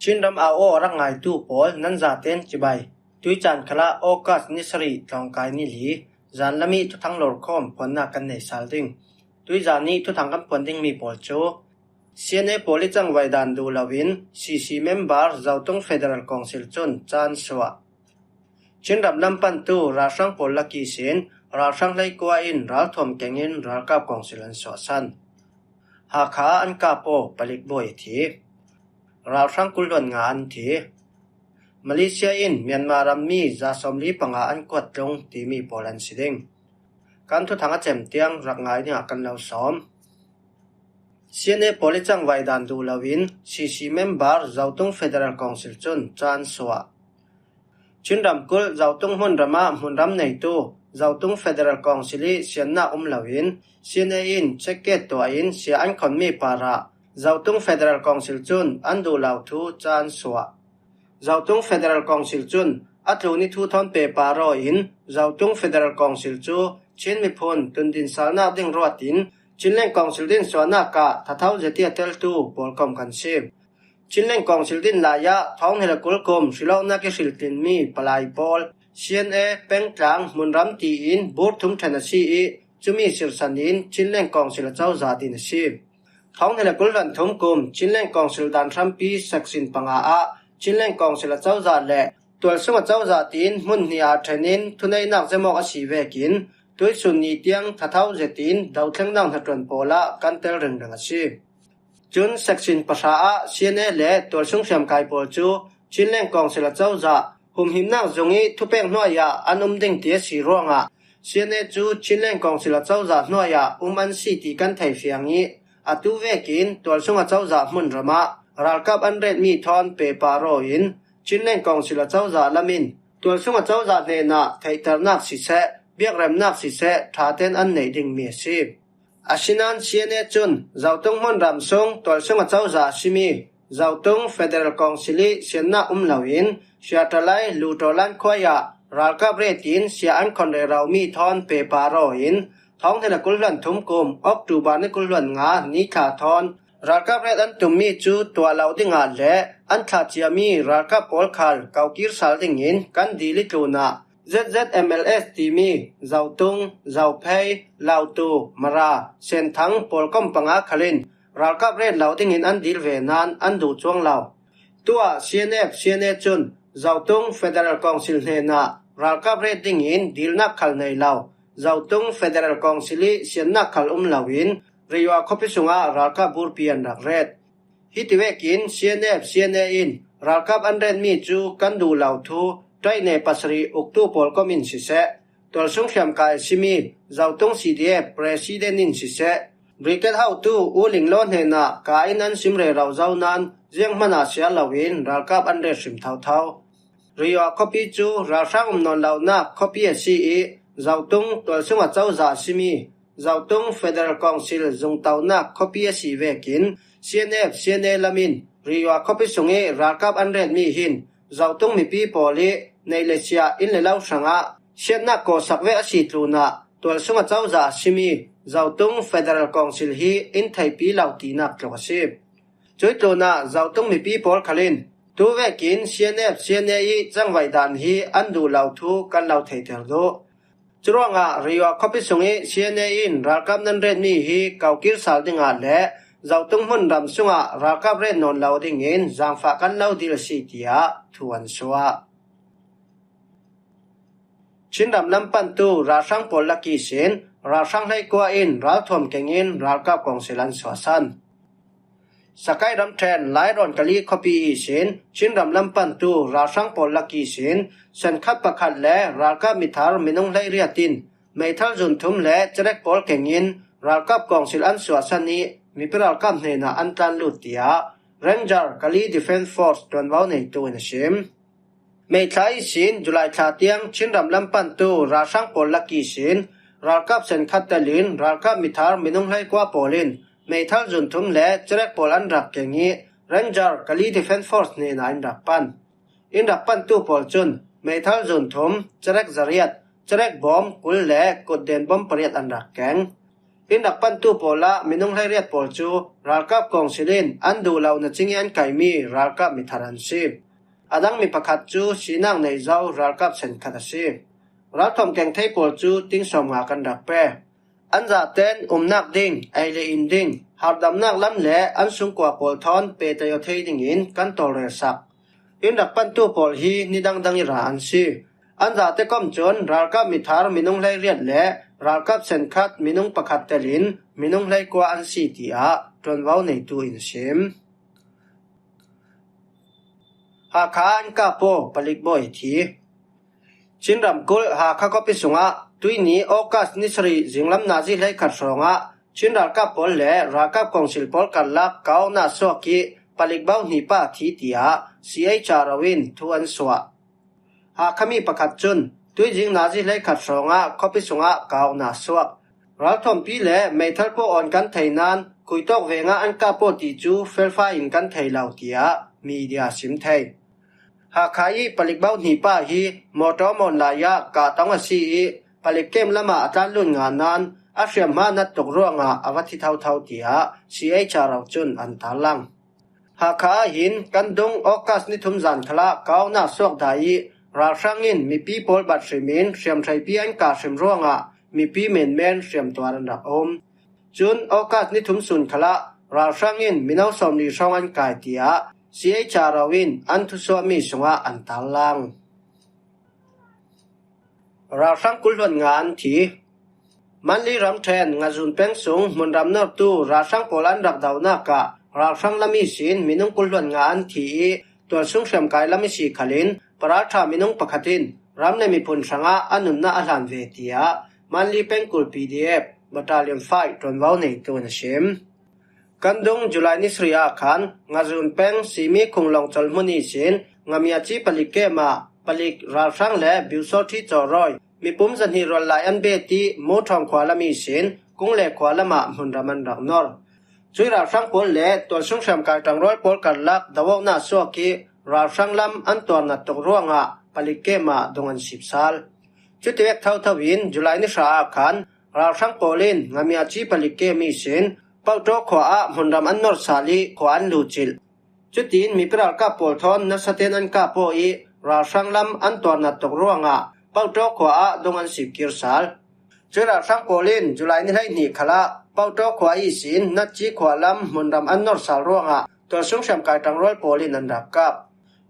ชินรำอาโอรักไงตู้ปอลนันจาเต็นจิบายตุยจันคลาโอกัสนิสรีทองกายนิลีจานละมีทุทังโลร์คอมปนนักกันในสาลดิงตุยจานี้ทุทังกันปนดิงมีปอลโจเซียนเอโพลิจังไวดันดูลาวินซีเมมเบอร์เจ้าตงเฟเดอรัลคอนซิลจนจานสวะชินรำลำปันตู้ราชังปอลลักกีเซนราชังไลกัวอินรัลทอมเกงินรัลกับคอนซิลันสวสันหาขาอันกาโปปลิกบอยทีราชังกุลวนงานทีมาเลเซียอินเมียนมารัมมีจาสมลีปังอาอันกวดตรงที่มีโปแลนด์สิเดงการทุทางเจมเตียงรักไงเนี่ยกันเราซ้อมเซียนเอโพลิจังไวดันดูลาวินซีเมมเบอร์เจ้าตงเฟเดอรัลคอนซิลจนจานสวะชินรำกุลเจ้าตงหุ่นรำมาหุ่นรำในตู้เจ้าตงเฟเดอรัลคอนซิลเซียนนาลาวินเซียนเออินเช็คเกตตัวอินเสียอันคนมีปาระเจ้าตงเฟเดอรัลคอนซิลจนอันดูลาวทูจานสวะเจ้าตงเฟเดอรัลคอนซิลจนอัตลุนิทูทอนเปปารออินเจ้าตงเฟเดอรัลคอนซิลจูชินมิพนตุนดินสานาดิงรวดินชินเล่งคอนซิลดินสวนากาทัเท้าเจติเตลตูบอลคอมกันเชฟชินเล่งคอนซิลดินลายะท้องเฮลกุลคมสิลาวนักสิลตินมีปลายบอลเซียนเอเป็งกลางมุนรัมตีอินบูร์ทุมเทนซีอีจุมีสิลสันอินชินเล่งคอนซิลเจ้าจาดินเชฟท้องเฮลกุลรันทุมกุมชินเล่งคอนซิลดันทรัมปีสักสินปังอาชินเล่งคอนซิลเจ้าจาเล่ตัวสมัเจ้าจาดินมุนเนียเทนินทุนในนักเจมอกอสีเวกินด้วยสุนีเตียงทัเท้าเจตินดาวเทงดังทัดรนโปละกันเตลเริงดังชีจุนสักสินภาษาเซียนเอเล่ตัวสงเสียมกายโปจูชินเล่งกองเสลเจ้าจะหุมหิมนักจงอีทุเปงนัวยาอันดิ่งเตียสีร่วงเซียนเอจูชินเล่งกองเสลเจ้าจะนัวยาอันสีตีกันไทยเฟียงอีอตุเวกินตัวสงเจ้าจะมุนรมารัลกับอันเรดมีทอนเปปารออินชินเล่งกองเสลเจ้าจะละมินตัวสงเจ้าจะเนนาไทยตรนักสิเสเบียกแรมนักสิเสทาเตนอันไหนดิ่งเมียซีอาชินันเซียนเอจุนเจ้าตงมุนรำทรงตัวสงเจ้าจะชิมีเจ้าตงเฟเดอรัลคอนซิลเซียนนาลาวินเชียตไลลูโตลันควายารัลกับเรตินเสียอันคนเรเรามีทอนเปปารออินท้องเทลกุลลันทุมกุมออกตูบานกุลลันงานิขาทอนรัลกับเรตันตุมมีจูตัวเราดิงาเล่อันขาดเจียมีรัลกับโอลคัลเกากิรสัลดิงินกันดีลิตูนาZZMLS ทีมีเจ้าตุงเจ้าเพย์ลาวตูมาราเซนทังปอลคอมปังอาคลินรัลกับเรดเหล่าดิงินอันดีลเวนานอันดูช่วงเหล่าตัว CNF จุนเจ้าตุงเฟเดอรัลคอนซิลเนนารัลกับเรดดิงินดีลนักขัลในเหล่าเจ้าตุงเฟเดอรัลคอนซิลเซียนนักขัลเหล่าวินเรียกคบสุงารัลกับบูร์เปียนรักเรดฮิตเวกิน CNF อินรัลกับอันเรดมีจูกันดูเหล่าทูใจในปัสรีอุกตูปอลก็มินสิเสตัวสงครามกายซิมีเจ้าตง CDF ประธานนินสิเสบริกเกตเฮาตูอูลิงโลนเฮนากายนั้นซิมเรเราเจ้านั้นเจียงมันอาเซียลาวินรัลกับอันเดชิมเท่าเรียกคบีจูรัลช่างนนเหล่านักคบีซีอีเจ้าตงตัวสงเจ้าจ่าซิมีเจ้าตงเฟเดอรัลคอนซิลจงเท่านักคบีซีเวกิน CNF ลามินเรียกคบีสงเอรัลกับอันเรดมีหินเจ้าตงมีปีโปลีในเลเซียอินเลลาวสังอาเช่นนักก่อสักเวอสิตรูนาตัวสงเจ้าจ่าซิมีเจ้าตงเฟเดอรัลคอนซิลฮีอินไทยปีเหล่าตีนักกระสิบจุดตัวน่ะเจ้าตงมีปีโปลคลินตัวเวกินCNFจังไวดันฮีอันดูเหล่าทูกันเหล่าไทยเทลโดจุดว่างเรียกคบสงเอCNAอินรัลกับนันเรนมีฮีเกากิรสาลดิงอาเล่เจ้าตงมุนรำสงรัลกับเรนนนเหล่าดิงินจางฝากันเหล่าดิลสิติยาทวนสวะชินดำลำปันตูราชังปอลลักกีเซนราชังไลกัวอินรัลทอมเกงินรัลกับกองเซลันสวสันสกายรำแทนไลรอนกะลีคอปีเซนชินดำลำปันตูราชังปอลลักกีเซนสันขับประคัดและรัลกับมิทาร์มินงไลเรียตินไม่ทัลจุนทุมและเจเรกปอลเกงินรัลกับกองเซลันสวสันนี้มีเปรัลกับเนนาอันตันลุติยาเรนจาร์กะลีดิเฟนส์ฟอร์สตวนวาวในตัวในชิมไม่ใช่สินจุลัยชาเตียงชินรำลำปันตูราชังปอลลักกีสินรัลกับเซนคัตเตลินรัลกับมิทาร์มินุงไลกว่าปอลินไม่ทัลจุนทุมและเจเรกปอลันรักเกงีเรนจาร์กะลีดิเฟนส์ฟอร์สเนนาอินรักปันตูปอลจุนไม่ทัลจุนทุมเจเรกจาริยัตเจเรกบอมกุลและกดเดนบอมเปรียดอันรักแกง in dak pan tu pola minung lai riat pol chu ralkap kong silin an du lau na chingi an kaimi ralkap mi tharan si adang mi pakhat chu sinang nei zau ralkap sen khatasi ralthom keng thei pol chu ting som nga kan dak pe an za ten nak ding ai le in ding hardam nak lam le an sung kwa pol thon pe tayo thei ding in kan tol re sak in dak pan tu pol hi nidang dang ra an si an za te kom chon ralkap mi thar minung lai riat le ralkap sen khat minung pakhat telin minung lai kwa an si ti a tron wau nei tu in sim ha kha an ka po palik boy thi chinram kul ha kha ko pi sunga tuini okas nisri jinglam nazi lai khat ronga chinral ka pol le rakap kongsil pol kalak kau na soki palik bau ni pa thi tia charawin thuan swa ha khami pakhat chun tui jing nazi lai khat ronga khopi sunga kau na swak ralthom pi le meithal po on kan theinan kuitok wenga an ka po ti chu felfa in kan theilau tia media sim thei ha khai palik bau ni pa hi motor mon la ya ka tang si palik kem lama atan lun nga nan a hriam ma na tok ronga awathi thau thau tia charaw chun an talang ha kha hin kan dung okas ni thum zan khala kau na sok dai ral sangin mi pi pol bat hrimin hriam thai pi an ka hrim ronga mi pi men hriam twaran rak om chun okas ni thum sun khala ral sangin minau som ni song an kai tia charawin an thu so mi sunga an talang ral sang kulhon nga an thi manli ram then nga jun peng sung mun ram na tu ra sang polan rak daw na ka ral sang lami sin minung kulhon nga an thi to sung hriam kai lami si khalin paratha minung pakhatin ramne mi phun sanga anun na alan ve tia manli pengkul pdf battalion 5 tron wau nei tu na shem kandung july ni sria khan ngazun peng simi khunglong cholmuni sin ngamia chi palike ma palik ral sang le biuso thi choroi mi pum zan hi rol lai an be ti mo thong khwala mi sin kung le khwala ma mun raman rak nor chui ral sang pol le ton sung sam ka tang roi pol kar lak dawo na so ki ral sang lam an ton na tok ruanga palike ma dongan sipsal chutiek thau thawin july ni sra khan ral sang polin ngamia chi palike mi sin pau to khwa a munram an nor sali khwa an lu chil chutin mi pral ka pol thon na saten an ka po i ral sang lam an ton na tok ruanga pau to khwa a dongan sip kir sal chura sang polin july ni lai ni khala pau to khwa i sin na chi khwa lam munram an nor sal ruanga to sung sam kai tang rol polin an rak kap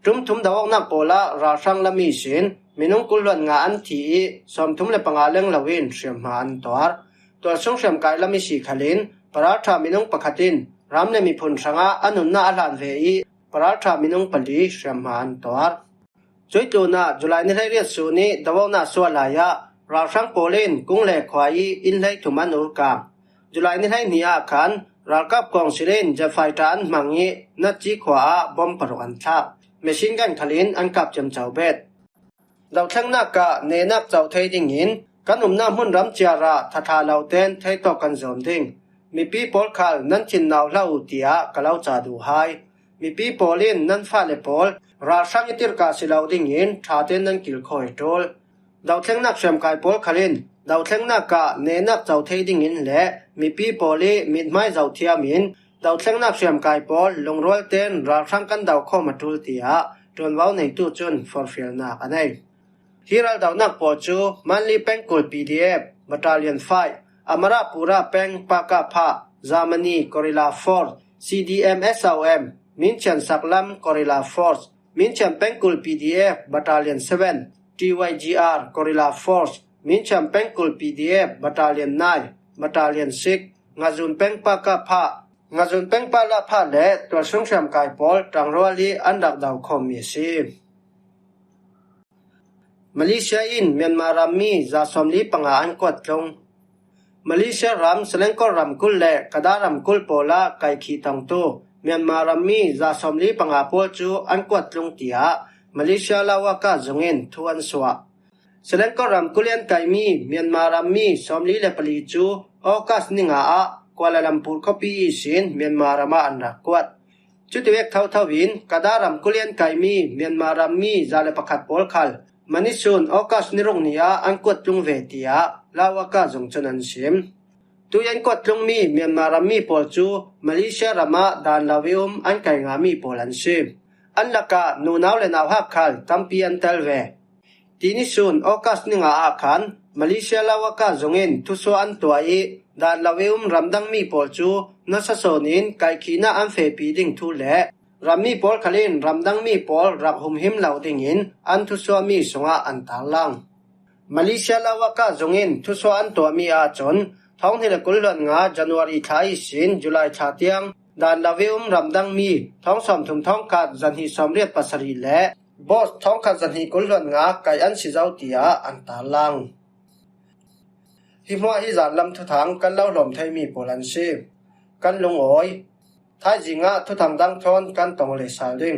tum thum dawak na pola ral sang lami sin minung kulwan nga an thi som thum le pangaleng lawin hriam ma an twar to sung sam kai lami si khalin paratha minung pakhatin ramne mi phun sanga anun na alan ve I paratha minung pali hriam ma an twar choitu na july ni lai riat su ni dawo na swala ya ral sang polin kung le khwai in lai thuman ur ka july ni lai nia khan ralkap kong silen ja faitan mangi na chi khwa bom paruan tha machine gun khalin an kap cham chawbet daw thang na ka ne nak chaw thei ding in kanum na mun ram chiara thatha lauten thei to kan zom ding mi pi pol khal nan chin naw lau tia kalau cha du hai mi pi polin nan fa le pol ra sang itir ka silau ding in thaten nan kil khoi tol daw thang nak sam kai pol khalin daw thang na ka ne nak chaw thei ding in le mi pi poli mit mai zaw thiam in daw thang nak sam kai pol longrol ten ra sang kan daw kho matul tia tron wau nei tu chun for fiel na anai hiral daw nak po chu manli pengkul pdf battalion 5 amara pura peng paka pha zamani korila force cdm som minchan saklam korila force minchan pengkul pdf battalion 7 tygr korila force minchan pengkul pdf battalion 9 battalion 6 ngazun peng paka pha ngazun peng pala pha le to sung sam kai pol tangroli andak daw khom mi si Malaysia in Myanmar rammi za somli panga an kwat tlong Malaysia ram selengkor ram kul le kadaram kul pola kai khi tang to Myanmar rammi za somli panga pol chu an kwat tlong tia Malaysia lawa ka zungin thuan swa selengkor ram kulian kai mi Myanmar rammi somli le pali chu okas ninga a Kuala Lumpur kopi sin Myanmar rama an kwat chutiwek thau thawin kadaram kulian kai mi Myanmar rammi za le pakhat pol khal manisun okas nirong nia an kwat tung ve tia lawaka zong chanan sim ตุยันกดลงมีเมียนมารามีปอลจูมาเลเซียรามาดานลาวิอุมอันไก่งามีปอลันซีอันละกะนูนาวเลนาวฮักคัลตัมปีอันเตลเวทีนี้ส่วนออกัสนิงอาคันมาเลเซียลาวกะจงเงินทุสอันตัวอีดานลาวิอุมรำดังมีปอลจูนัสโซนินไก่ขีนาอันเฟปีดิงทุเลรามีปอลคลินรำดังมีปอลรักหุมหิมเหล่าดิงินอันทุสวามีสงะอันตาลังมาเลเซียลาวกะจงเงินทุสวอันตัวมีอาจนท้องที่ละกุลลันงาจันวารีท้ายสินจุลัยชาเตียงดานลาวิอุมรำดังมีท้องสมถุมท้องขาดจันฮีสมเรียดปัสรีและบอสท้องขาดจันฮีกุลลันงาไก่อันสิเจ้าเตียอันตาลังหิมะฮิจานลำทุถังกันเล่าหลอมไทยมีโปลันซีกันลงโอยท้ายจิงะทุถังดังทอนกันตองเลสาลิง